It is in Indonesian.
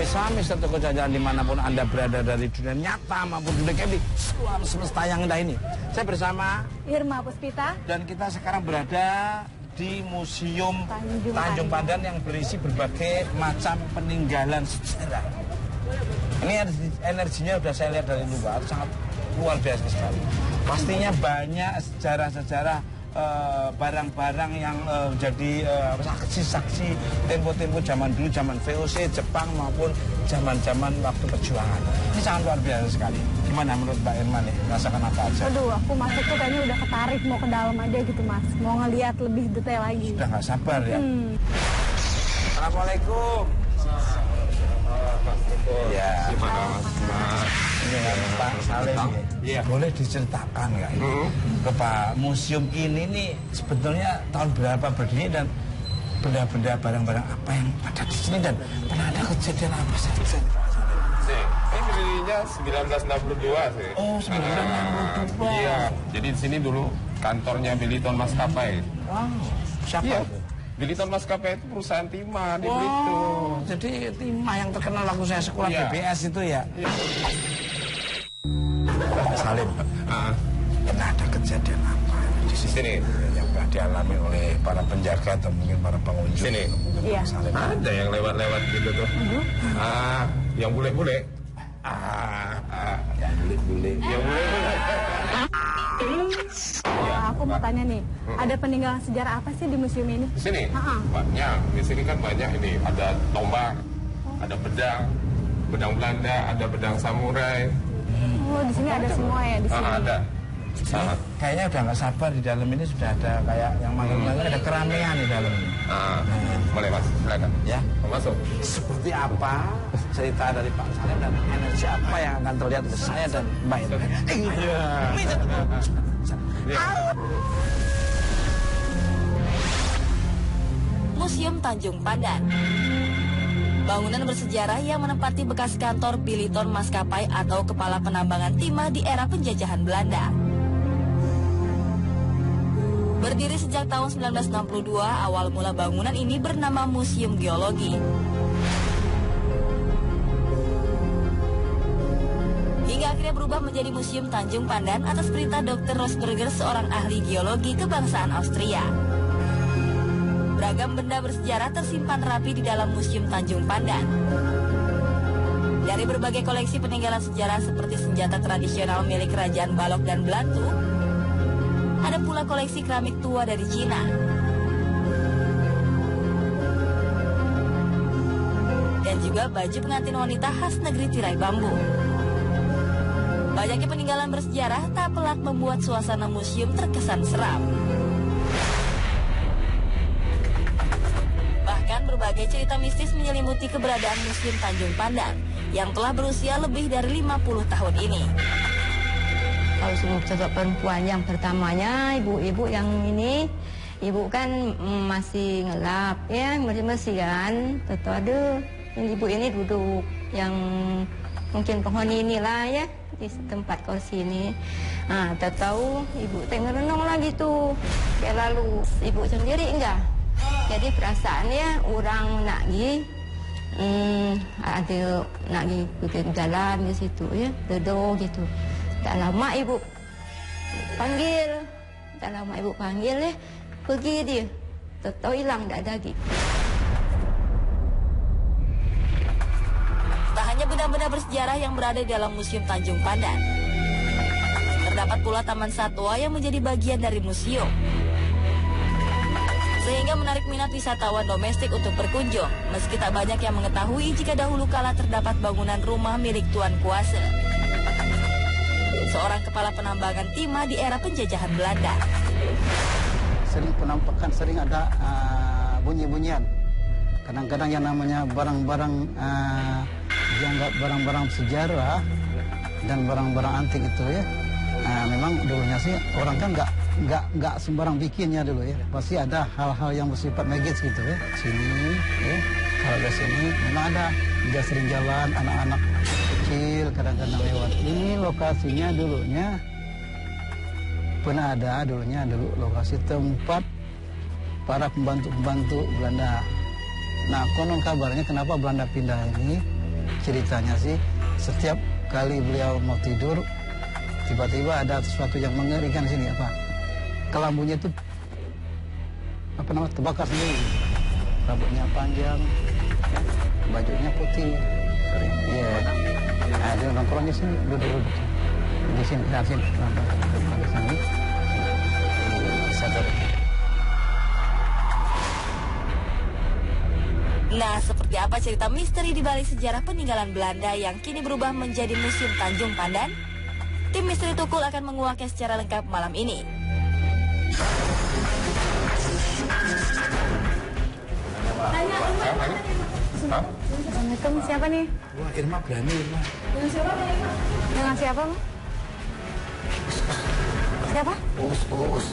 Sami-sami serta jalan dimanapun Anda berada dari dunia nyata maupun dunia game di alam semesta yang indah ini. Saya bersama Irma Puspita. Dan kita sekarang berada di Museum Tanjung Pandan yang berisi berbagai macam peninggalan sejarah. Ini energinya sudah saya lihat dari luar, sangat luar biasa sekali. Pastinya banyak sejarah-sejarah barang-barang yang jadi saksi-saksi tempo-tempo zaman dulu, zaman VOC, Jepang maupun zaman-zaman waktu perjuangan. Ini sangat luar biasa sekali. Gimana menurut Mbak Irma nih? Rasakan apa aja? Aduh, aku masuk tuh kayaknya udah ketarik mau ke dalam aja gitu Mas. Mau ngeliat lebih detail lagi. Sudah nggak sabar ya? Assalamualaikum. Ya. Gimana Mas? Ini kan Pak Salim nih. Boleh diceritakan nggak ini? Ke Pak, museum ini nih sebetulnya tahun berapa berdiri dan benda-benda barang-barang apa yang ada di sini dan pernah ada kejadian apa saja? Ini berdirinya 1962 sih. Oh, 1962. Iya, jadi di sini dulu kantornya Biliton Maskapai. Wow, siapa Iya. itu? Biliton Maskapai itu perusahaan timah di Oh, Belitung. jadi timah yang terkenal waktu saya sekolah Iya. BBS itu ya. Iya. Pak Salim, Ah, pernah ada kejadian apa di sini yang pernah dialami oleh para penjaga atau mungkin para pengunjung? Sini. Mungkin Iya. Pak Salim. ada yang lewat-lewat gitu tuh. Yang bule-bule. Yang bule-bule. Yang bule-bule. Wah, aku mau tanya nih, ada peninggalan sejarah apa sih di museum ini? Di sini Ha-ha. banyak. Di sini kan banyak ini. Ada tombak, ada pedang Belanda, ada pedang samurai. Oh, di sini ada semua ya di sini. Ada. Kayaknya udah nggak sabar di dalam ini sudah ada kayak yang manggil-manggil ada keramaian di dalam ini. Boleh Mas, silakan. Ya. Mau masuk. Seperti apa cerita dari Pak Salim dan energi apa yang akan terlihat dari saya dan Mbak Irma? Iya. Museum Tanjung Pandan. Bangunan bersejarah yang menempati bekas kantor Biliton Maskapai atau kepala penambangan timah di era penjajahan Belanda. Berdiri sejak tahun 1962, awal mula bangunan ini bernama Museum Geologi. Hingga akhirnya berubah menjadi Museum Tanjung Pandan atas perintah Dr. Rosberger, seorang ahli geologi kebangsaan Austria. Beragam benda bersejarah tersimpan rapi di dalam Museum Tanjung Pandan. Dari berbagai koleksi peninggalan sejarah seperti senjata tradisional milik Kerajaan Balok dan Belantu, ada pula koleksi keramik tua dari Cina. Dan juga baju pengantin wanita khas negeri tirai bambu. Banyaknya peninggalan bersejarah tak pelak membuat suasana museum terkesan seram. Berbagai cerita mistis menyelimuti keberadaan Museum Tanjung Pandan yang telah berusia lebih dari 50 tahun ini. Kalau sosok perempuan yang pertamanya, ibu-ibu yang ini, ibu kan masih ngelap, ya bersih kan. Tentu ada ibu ini duduk yang mungkin pohon inilah ya di tempat kursi ini. Nah, tahu ibu tengah renung lagi tuh. Ya lalu ibu sendiri enggak. Jadi perasaannya orang nak pergi, ada nak pergi jalan di situ ya, duduk gitu. Tak lama ibu panggil, ya, pergi dia, tahu hilang tak ada lagi. Tak hanya benda-benda bersejarah yang berada di dalam Museum Tanjung Pandan, terdapat pula taman satwa yang menjadi bagian dari museum, sehingga menarik minat wisatawan domestik untuk berkunjung, meski tak banyak yang mengetahui jika dahulu kala terdapat bangunan rumah milik Tuan Kuasa, seorang kepala penambangan timah di era penjajahan Belanda. Sering penampakan, sering ada bunyi-bunyian. Kadang-kadang yang namanya barang-barang dianggap barang-barang sejarah dan barang-barang antik itu ya, memang dulunya sih orang kan nggak sembarang bikinnya dulu ya. Pasti ada hal-hal yang bersifat magis gitu ya. Sini ya, kalau di sini memang ada. Dia sering jalan, anak-anak kecil kadang-kadang lewat. Ini lokasinya dulunya pernah ada dulunya lokasi tempat para pembantu-pembantu Belanda. Nah, konon kabarnya kenapa Belanda pindah ini ceritanya sih, setiap kali beliau mau tidur, tiba-tiba ada sesuatu yang mengerikan di sini apa? Kelambunya itu terbakar sendiri. Rambutnya panjang, bajunya putih. Iya. Nah, dia nongkrong di sini, duduk di sini, di sini, di sini. Sadar. Nah, seperti apa cerita misteri di balik sejarah peninggalan Belanda yang kini berubah menjadi Museum Tanjung Pandan? Tim Misteri Tukul akan menguaknya secara lengkap malam ini. Assalamualaikum, siapa nih? Wah, Irma berani, Irma. Dengan siapa, Ma? Siapa? Us.